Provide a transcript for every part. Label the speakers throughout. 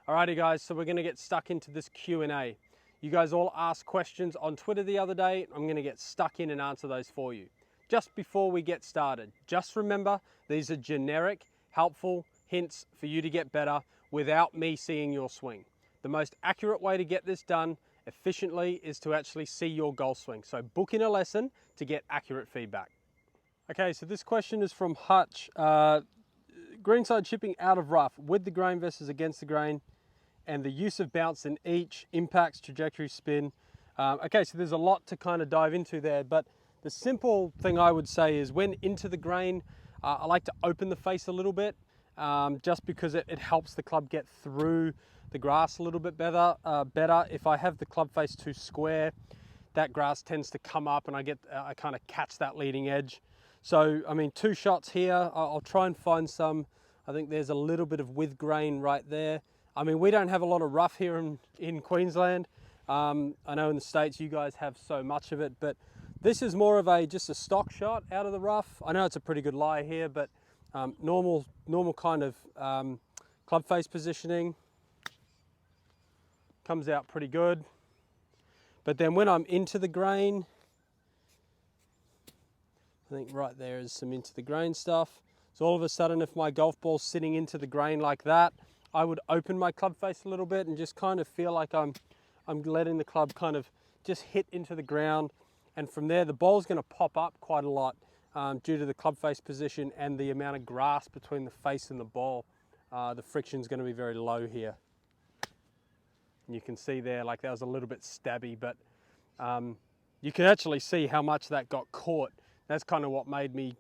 Speaker 1: Alrighty guys, so we're going to get stuck into this Q&A. You guys all asked questions on Twitter the other day. I'm going to get stuck in and answer those for you. Just before we get started, just remember these are generic, helpful hints for you to get better without me seeing your swing. The most accurate way to get this done efficiently is to actually see your golf swing. So book in a lesson to get accurate feedback. Okay, so this question is from Hutch. Greenside chipping out of rough with the grain versus against the grain, and the use of bounce in each impacts trajectory spin. Okay, so there's a lot to kind of dive into there, but the simple thing I would say is when into the grain, I like to open the face a little bit, just because it helps the club get through the grass a little bit better. If I have the club face too square, that grass tends to come up and I kind of catch that leading edge. So, I mean, 2 shots here. I'll try and find some. I think there's a little bit of with grain right there. I mean, we don't have a lot of rough here in Queensland. I know in the States you guys have so much of it, but this is more of just a stock shot out of the rough. I know it's a pretty good lie here, but normal kind of club face positioning. Comes out pretty good. But then when I'm into the grain, I think right there is some into the grain stuff. So all of a sudden, if my golf ball's sitting into the grain like that, I would open my club face a little bit and just kind of feel like I'm letting the club kind of just hit into the ground. And from there, the ball's going to pop up quite a lot due to the club face position and the amount of grass between the face and the ball. The friction's going to be very low here. And you can see there, like that was a little bit stabby, but you can actually see how much that got caught. That's kind of what made me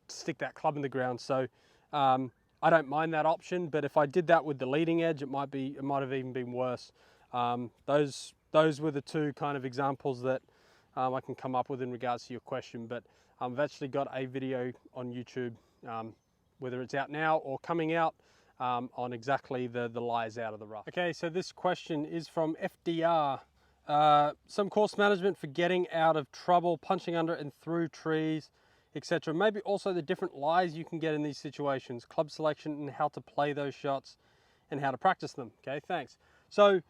Speaker 1: stick that club in the ground. So I don't mind that option, but if I did that with the leading edge, it might have even been worse. Those were the 2 kind of examples that I can come up with in regards to your question, but I've actually got a video on YouTube, whether it's out now or coming out, on exactly the lies out of the rough. Okay, so this question is from FDR. Some course management for getting out of trouble, punching under and through trees, etc. Maybe also the different lies you can get in these situations, club selection and how to play those shots and how to practice them. Okay, thanks. So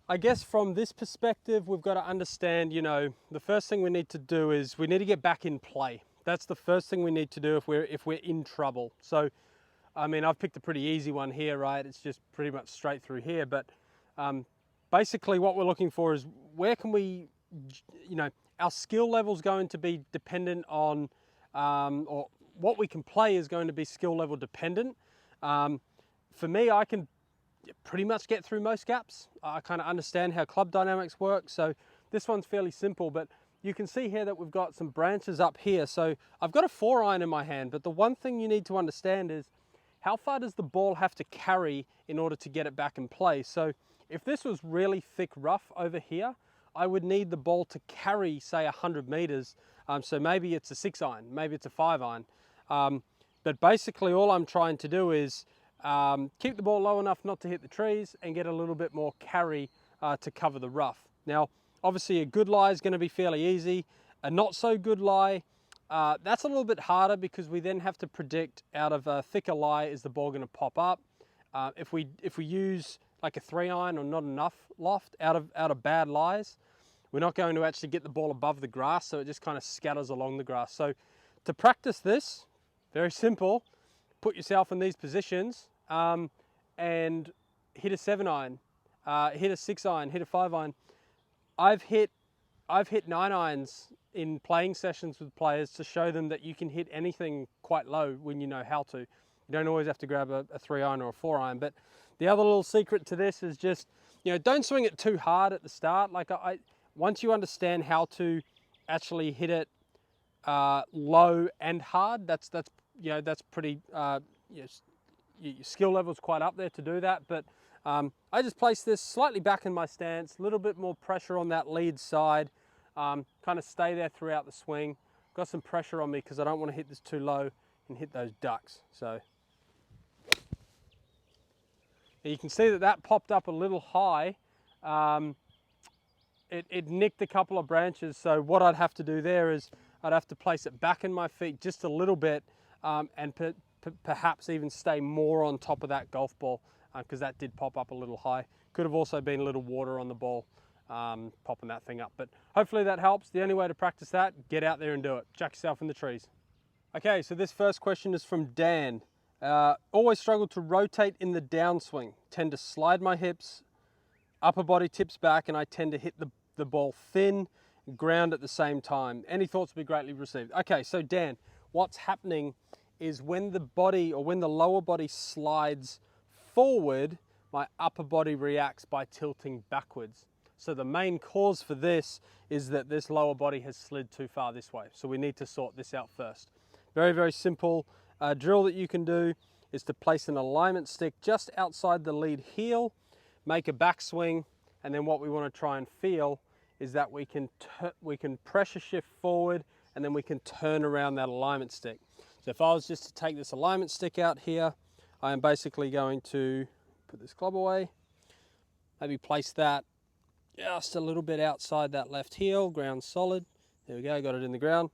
Speaker 1: I guess from this perspective, we've got to understand, you know, the first thing we need to do is we need to get back in play. That's the first thing we need to do if we're in trouble. So, I mean, I've picked a pretty easy one here, right? It's just pretty much straight through here, but basically what we're looking for is where can we, you know, our skill level is going to be dependent on, or what we can play is going to be skill level dependent. For me, I can pretty much get through most gaps. I kind of understand how club dynamics work. So this one's fairly simple, but you can see here that we've got some branches up here. So I've got a 4-iron in my hand, but the one thing you need to understand is how far does the ball have to carry in order to get it back in play? So if this was really thick rough over here, I would need the ball to carry, say, 100 meters. So maybe it's a 6-iron, maybe it's a 5-iron. But basically all I'm trying to do is keep the ball low enough not to hit the trees and get a little bit more carry to cover the rough. Now, obviously a good lie is going to be fairly easy. A not so good lie, that's a little bit harder because we then have to predict out of a thicker lie, is the ball going to pop up? If we use like a 3-iron or not enough loft out of bad lies, we're not going to actually get the ball above the grass, so it just kind of scatters along the grass. So to practice this, very simple, put yourself in these positions and hit a 7-iron, hit a 6-iron, hit a 5-iron. I've hit 9-irons in playing sessions with players to show them that you can hit anything quite low when you know how to. You don't always have to grab a 3-iron or a 4-iron, but the other little secret to this is just, you know, don't swing it too hard at the start. Like once you understand how to actually hit it low and hard, that's pretty, your skill level's quite up there to do that. But I just place this slightly back in my stance, a little bit more pressure on that lead side, kind of stay there throughout the swing. Got some pressure on me because I don't want to hit this too low and hit those ducks. So you can see that popped up a little high. It nicked a couple of branches, so what I'd have to do there is I'd have to place it back in my feet just a little bit and perhaps even stay more on top of that golf ball because that did pop up a little high. Could have also been a little water on the ball, popping that thing up. But hopefully that helps. The only way to practice that, get out there and do it. Chuck yourself in the trees. Okay, so this first question is from Dan. Always struggle to rotate in the downswing. Tend to slide my hips, upper body tips back, and I tend to hit the ball thin, ground at the same time. Any thoughts would be greatly received. Okay, so Dan, what's happening is when the body or when the lower body slides forward, my upper body reacts by tilting backwards. So the main cause for this is that this lower body has slid too far this way. So we need to sort this out first. Very, very simple drill that you can do is to place an alignment stick just outside the lead heel, make a backswing, and then what we want to try and feel is that we can pressure shift forward and then we can turn around that alignment stick. So if I was just to take this alignment stick out here, I am basically going to put this club away, maybe place that just a little bit outside that left heel, ground solid. There we go, got it in the ground.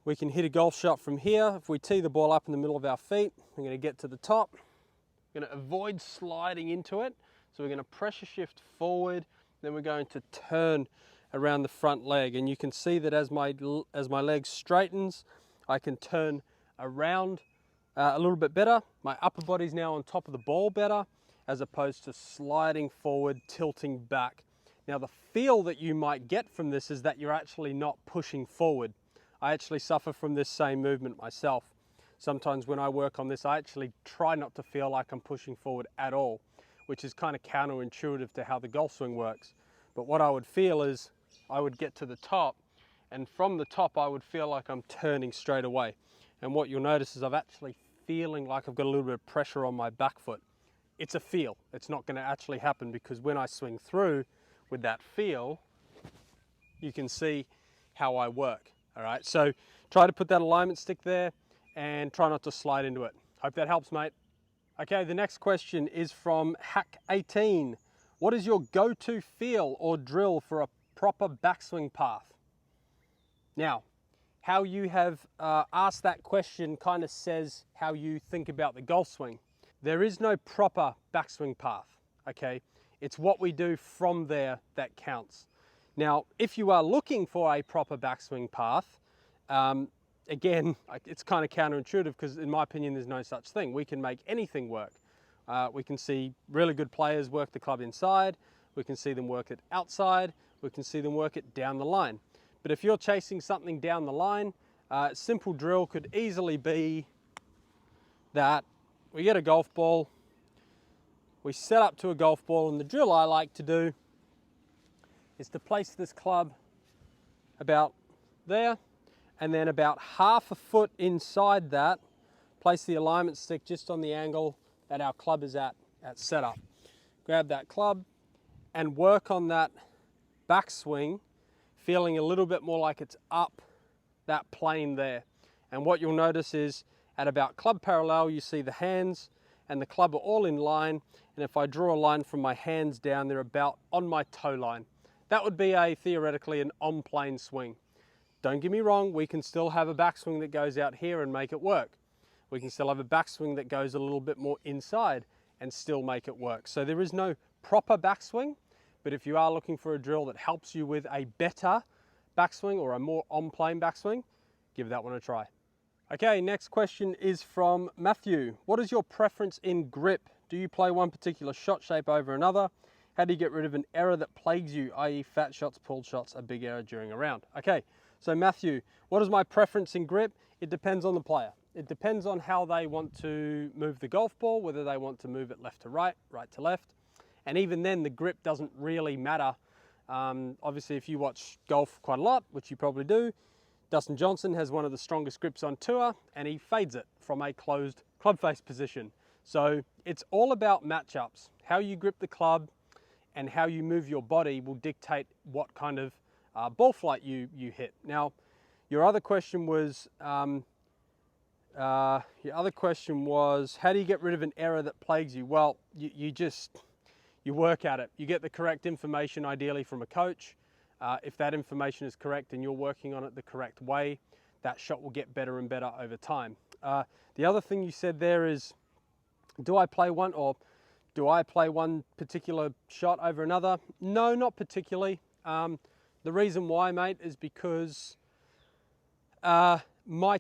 Speaker 1: We can hit a golf shot from here. If we tee the ball up in the middle of our feet, we're going to get to the top. We're going to avoid sliding into it. So we're going to pressure shift forward, then we're going to turn around the front leg. And you can see that as my leg straightens, I can turn around a little bit better. My upper body's now on top of the ball better, as opposed to sliding forward, tilting back. Now the feel that you might get from this is that you're actually not pushing forward. I actually suffer from this same movement myself. Sometimes when I work on this, I actually try not to feel like I'm pushing forward at all, which is kind of counterintuitive to how the golf swing works. But what I would feel is I would get to the top, and from the top I would feel like I'm turning straight away. And what you'll notice is I'm actually feeling like I've got a little bit of pressure on my back foot. It's a feel. It's not going to actually happen, because when I swing through with that feel, you can see how I work. All right, so try to put that alignment stick there and try not to slide into it. Hope that helps, mate. Okay, the next question is from Hack18. What is your go-to feel or drill for a proper backswing path? Now, how you have asked that question kind of says how you think about the golf swing. There is no proper backswing path, okay? It's what we do from there that counts. Now, if you are looking for a proper backswing path, again, it's kind of counterintuitive, because in my opinion, there's no such thing. We can make anything work. We can see really good players work the club inside. We can see them work it outside. We can see them work it down the line. But if you're chasing something down the line, simple drill could easily be that we get a golf ball, we set up to a golf ball, and the drill I like to do is to place this club about there, and then about half a foot inside that, place the alignment stick just on the angle that our club is at setup. Grab that club and work on that backswing, feeling a little bit more like it's up that plane there. And what you'll notice is at about club parallel, you see the hands and the club are all in line. And if I draw a line from my hands down, they're about on my toe line. That would be theoretically an on-plane swing. Don't get me wrong, we can still have a backswing that goes out here and make it work. We can still have a backswing that goes a little bit more inside and still make it work. So there is no proper backswing, but if you are looking for a drill that helps you with a better backswing or a more on-plane backswing, give that one a try. Okay, next question is from Matthew. What is your preference in grip? Do you play one particular shot shape over another? How do you get rid of an error that plagues you, i.e. fat shots, pulled shots, a big error during a round? Okay, so Matthew, what is my preference in grip? It depends on the player. It depends on how they want to move the golf ball, whether they want to move it left to right, right to left. And even then, the grip doesn't really matter. Obviously, if you watch golf quite a lot, which you probably do, Dustin Johnson has one of the strongest grips on tour, and he fades it from a closed club face position. So it's all about matchups. How you grip the club and how you move your body will dictate what kind of ball flight you hit. Now, your other question was, how do you get rid of an error that plagues you? Well, you work at it. You get the correct information, ideally from a coach. If that information is correct and you're working on it the correct way, that shot will get better and better over time. The other thing you said there is, do I play one, or Do I play one particular shot over another? No, not particularly. The reason why, mate, is because my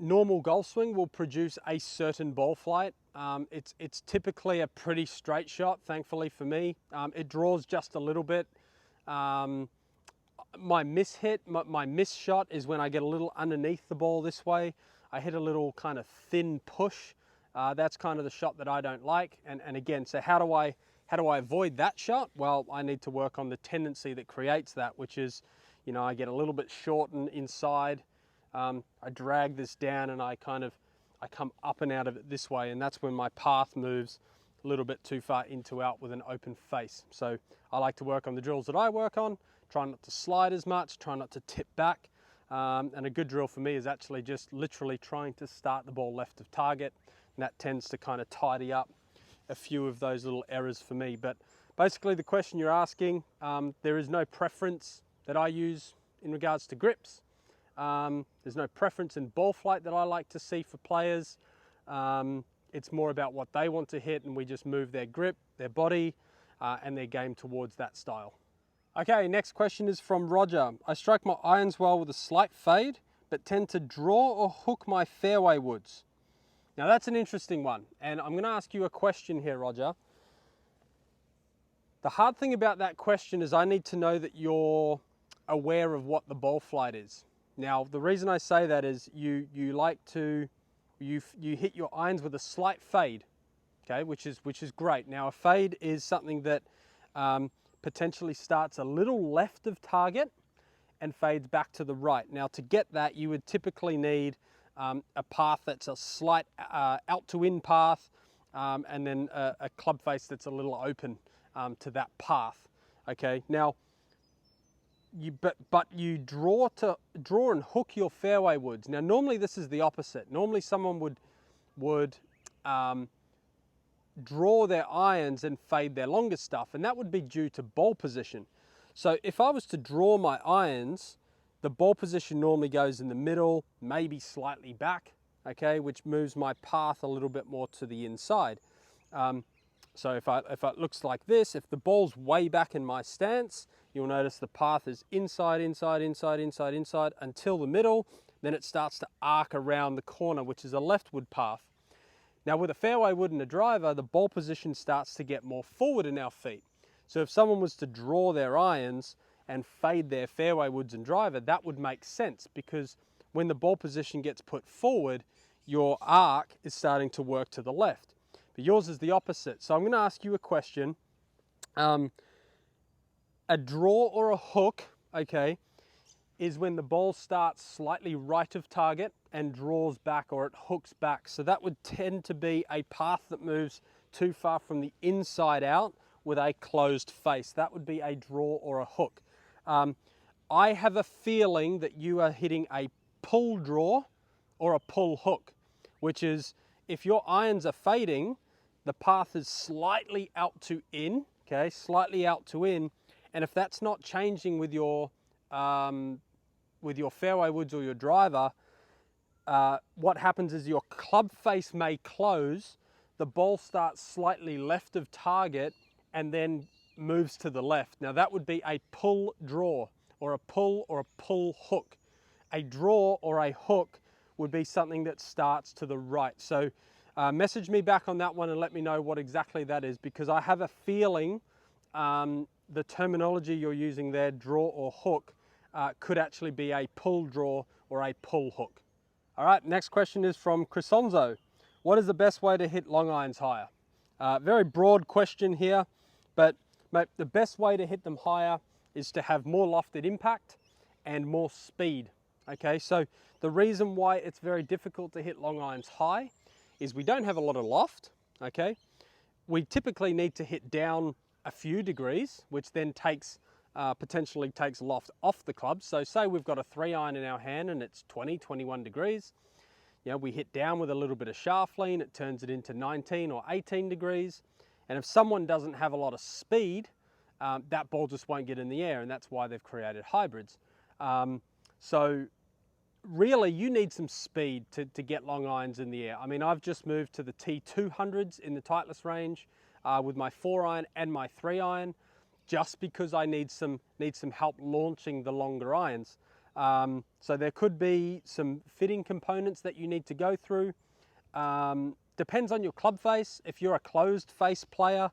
Speaker 1: normal golf swing will produce a certain ball flight. It's typically a pretty straight shot, thankfully for me. It draws just a little bit. My miss shot is when I get a little underneath the ball this way. I hit a little kind of thin push. That's kind of the shot that I don't like. And again, so how do I avoid that shot? Well, I need to work on the tendency that creates that, which is, you know, I get a little bit short and inside. I drag this down and I come up and out of it this way, and that's when my path moves a little bit too far into out with an open face. So I like to work on the drills that I work on, try not to slide as much, try not to tip back. And a good drill for me is actually just literally trying to start the ball left of target. And that tends to kind of tidy up a few of those little errors for me. But basically the question you're asking, there is no preference that I use in regards to grips. There's no preference in ball flight that I like to see for players. It's more about what they want to hit, and we just move their grip, their body, and their game towards that style. Okay, next question is from Roger. I strike my irons well with a slight fade, but tend to draw or hook my fairway woods. Now that's an interesting one, and I'm going to ask you a question here, Roger. The hard thing about that question is I need to know that you're aware of what the ball flight is. Now, the reason I say that is you hit your irons with a slight fade, okay, which is great. Now, a fade is something that potentially starts a little left of target and fades back to the right. Now, to get that, you would typically need a path that's a slight out to in path, and then a club face that's a little open to that path. Okay, now but you draw and hook your fairway woods. Now normally this is the opposite. Normally someone would draw their irons and fade their longer stuff, and that would be due to ball position. So if I was to draw my irons, the ball position normally goes in the middle, maybe slightly back, okay, which moves my path a little bit more to the inside. So if it looks like this, if the ball's way back in my stance, you'll notice the path is inside, inside, inside, inside, inside until the middle. Then it starts to arc around the corner, which is a leftward path. Now with a fairway wood and a driver, the ball position starts to get more forward in our feet. So if someone was to draw their irons and fade their fairway woods and driver, that would make sense, because when the ball position gets put forward, your arc is starting to work to the left. But yours is the opposite. So I'm going to ask you a question. A draw or a hook, okay, is when the ball starts slightly right of target and draws back, or it hooks back. So that would tend to be a path that moves too far from the inside out with a closed face. That would be a draw or a hook. I have a feeling that you are hitting a pull draw or a pull hook, which is if your irons are fading, the path is slightly out to in, okay, slightly out to in, and if that's not changing with your fairway woods or your driver, what happens is your club face may close, the ball starts slightly left of target, and then moves to the left. Now that would be a pull draw, or a pull hook. A draw or a hook would be something that starts to the right. So message me back on that one and let me know what exactly that is, because I have a feeling the terminology you're using there, draw or hook, could actually be a pull draw or a pull hook. All right, next question is from Crisonzo. What is the best way to hit long irons higher? Very broad question here, but mate, the best way to hit them higher is to have more lofted impact and more speed. Okay, so the reason why it's very difficult to hit long irons high is we don't have a lot of loft, okay? We typically need to hit down a few degrees, which then potentially takes loft off the club. So say we've got a 3-iron in our hand and it's 20, 21 degrees. You know, we hit down with a little bit of shaft lean, it turns it into 19 or 18 degrees. And if someone doesn't have a lot of speed, that ball just won't get in the air, and that's why they've created hybrids. So really you need some speed to get long irons in the air. I mean, I've just moved to the T200s in the Titleist range. with my 4-iron and my 3-iron, just because I need some help launching the longer irons. So there could be some fitting components that you need to go through. Depends on your club face. If you're a closed face player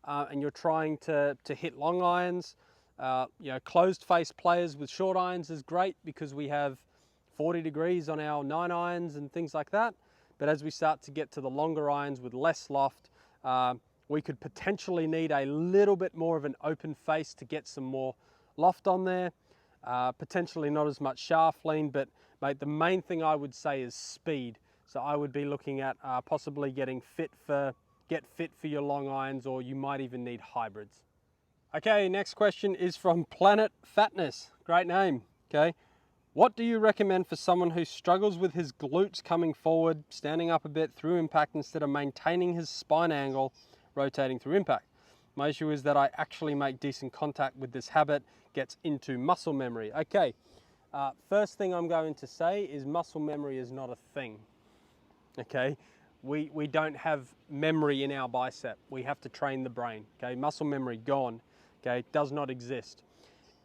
Speaker 1: and you're trying to hit long irons, you know, closed face players with short irons is great because we have 40 degrees on our 9-irons and things like that. But as we start to get to the longer irons with less loft, we could potentially need a little bit more of an open face to get some more loft on there. Potentially not as much shaft lean, but mate, the main thing I would say is speed. So I would be looking at possibly getting fit for your long irons, or you might even need hybrids. Okay, next question is from Planet Fatness. Great name. Okay, what do you recommend for someone who struggles with his glutes coming forward, standing up a bit through impact instead of maintaining his spine angle, rotating through impact? My issue is that I actually make decent contact with this habit, gets into muscle memory. Okay, first thing I'm going to say is muscle memory is not a thing. Okay, we don't have memory in our bicep. We have to train the brain. Okay, muscle memory gone. Okay, does not exist.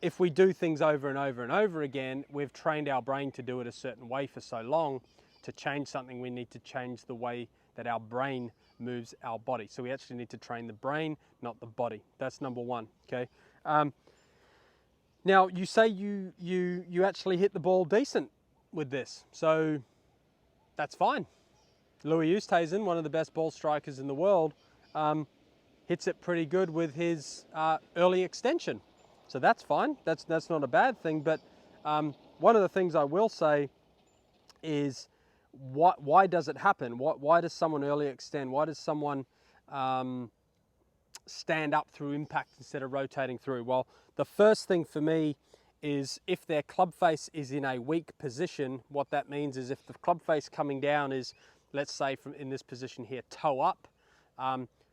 Speaker 1: If we do things over and over and over again, we've trained our brain to do it a certain way for so long. To change something, we need to change the way that our brain moves our body. So we actually need to train the brain, not the body. That's number one. Okay. Now you say you actually hit the ball decent with this, so that's fine. Louis Oosthuizen, one of the best ball strikers in the world, hits it pretty good with his early extension. So that's fine, that's not a bad thing, but one of the things I will say is why does it happen? Why does someone early extend? Why does someone stand up through impact instead of rotating through? Well, the first thing for me is if their club face is in a weak position, what that means is if the club face coming down is, let's say from in this position here, toe up,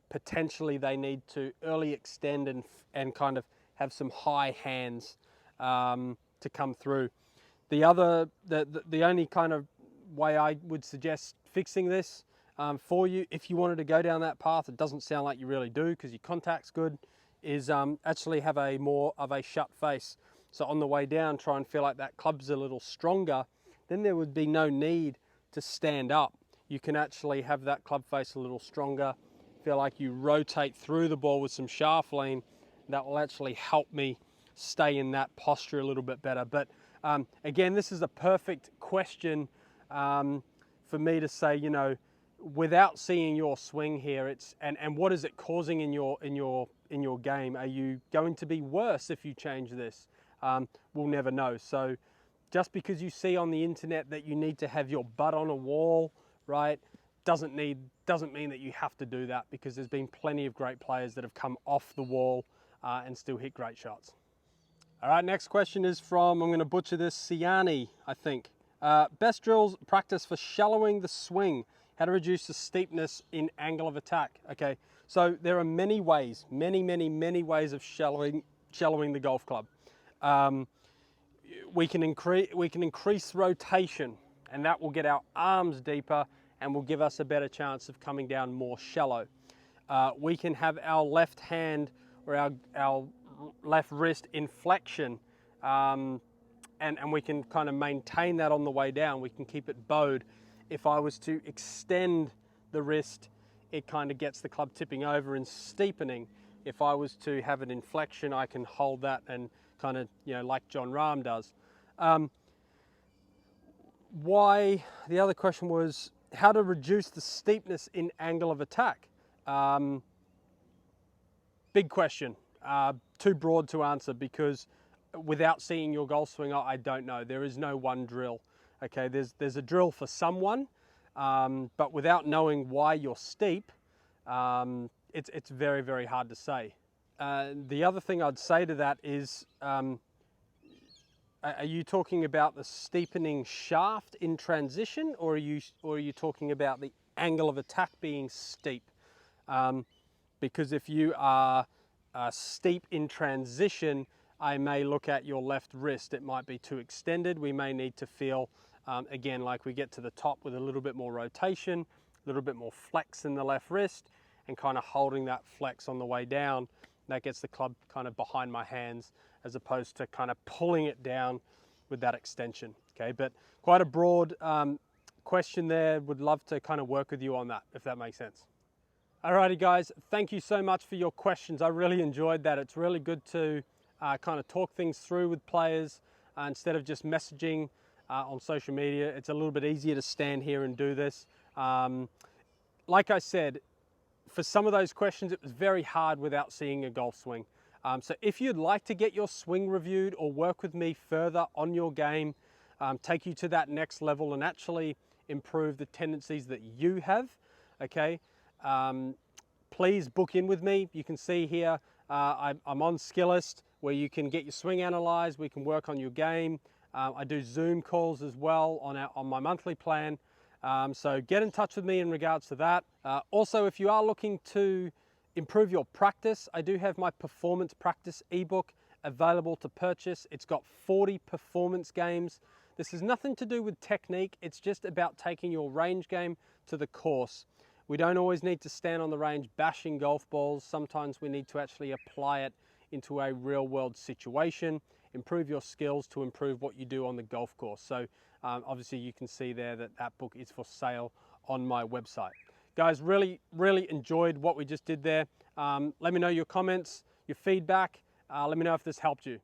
Speaker 1: potentially they need to early extend and kind of have some high hands to come through. The only kind of way I would suggest fixing this for you, if you wanted to go down that path, it doesn't sound like you really do because your contact's good, is actually have a more of a shut face. So on the way down, try and feel like that club's a little stronger, then there would be no need to stand up. You can actually have that club face a little stronger, feel like you rotate through the ball with some shaft lean. That will actually help me stay in that posture a little bit better. But again, this is a perfect question for me to say, you know, without seeing your swing here, it's and what is it causing in your game? Are you going to be worse if you change this? We'll never know. So just because you see on the internet that you need to have your butt on a wall, right, doesn't mean that you have to do that, because there's been plenty of great players that have come off the wall and still hit great shots. All right, next question is from, I'm going to butcher this, Siani, I think. Best drills practice for shallowing the swing. How to reduce the steepness in angle of attack. Okay, so there are many ways, many ways of shallowing the golf club. We can increase rotation, and that will get our arms deeper and will give us a better chance of coming down more shallow. We can have our left hand or our left wrist in flexion, and we can kind of maintain that on the way down. We can keep it bowed. If I was to extend the wrist, it kind of gets the club tipping over and steepening. If I was to have it in flexion, I can hold that and kind of, you know, like John Rahm does. Why? The other question was how to reduce the steepness in angle of attack. Big question. Too broad to answer, because without seeing your golf swing, I don't know. There is no one drill. Okay, there's a drill for someone, but without knowing why you're steep, it's very hard to say. The other thing I'd say to that is, are you talking about the steepening shaft in transition, or are you talking about the angle of attack being steep? Because if you are steep in transition, I may look at your left wrist. It might be too extended. We may need to feel, again, like we get to the top with a little bit more rotation, a little bit more flex in the left wrist. and kind of holding that flex on the way down. That gets the club kind of behind my hands as opposed to kind of pulling it down with that extension. Okay, but quite a broad question there. Would love to kind of work with you on that, if that makes sense. Alrighty guys, thank you so much for your questions. I really enjoyed that. It's really good to kind of talk things through with players instead of just messaging on social media. It's a little bit easier to stand here and do this. Like I said, for some of those questions, it was very hard without seeing a golf swing. So if you'd like to get your swing reviewed or work with me further on your game, take you to that next level and actually improve the tendencies that you have, okay? Please book in with me. You can see here, I'm on Skillist, where you can get your swing analyzed. We can work on your game. I do Zoom calls as well on my monthly plan. So get in touch with me in regards to that. Also, if you are looking to improve your practice, I do have my performance practice ebook available to purchase. It's got 40 performance games. This is nothing to do with technique. It's just about taking your range game to the course. We don't always need to stand on the range bashing golf balls. Sometimes we need to actually apply it into a real world situation, improve your skills to improve what you do on the golf course. So obviously you can see there that that book is for sale on my website. Guys, really enjoyed what we just did there. Let me know your comments, your feedback. Let me know if this helped you.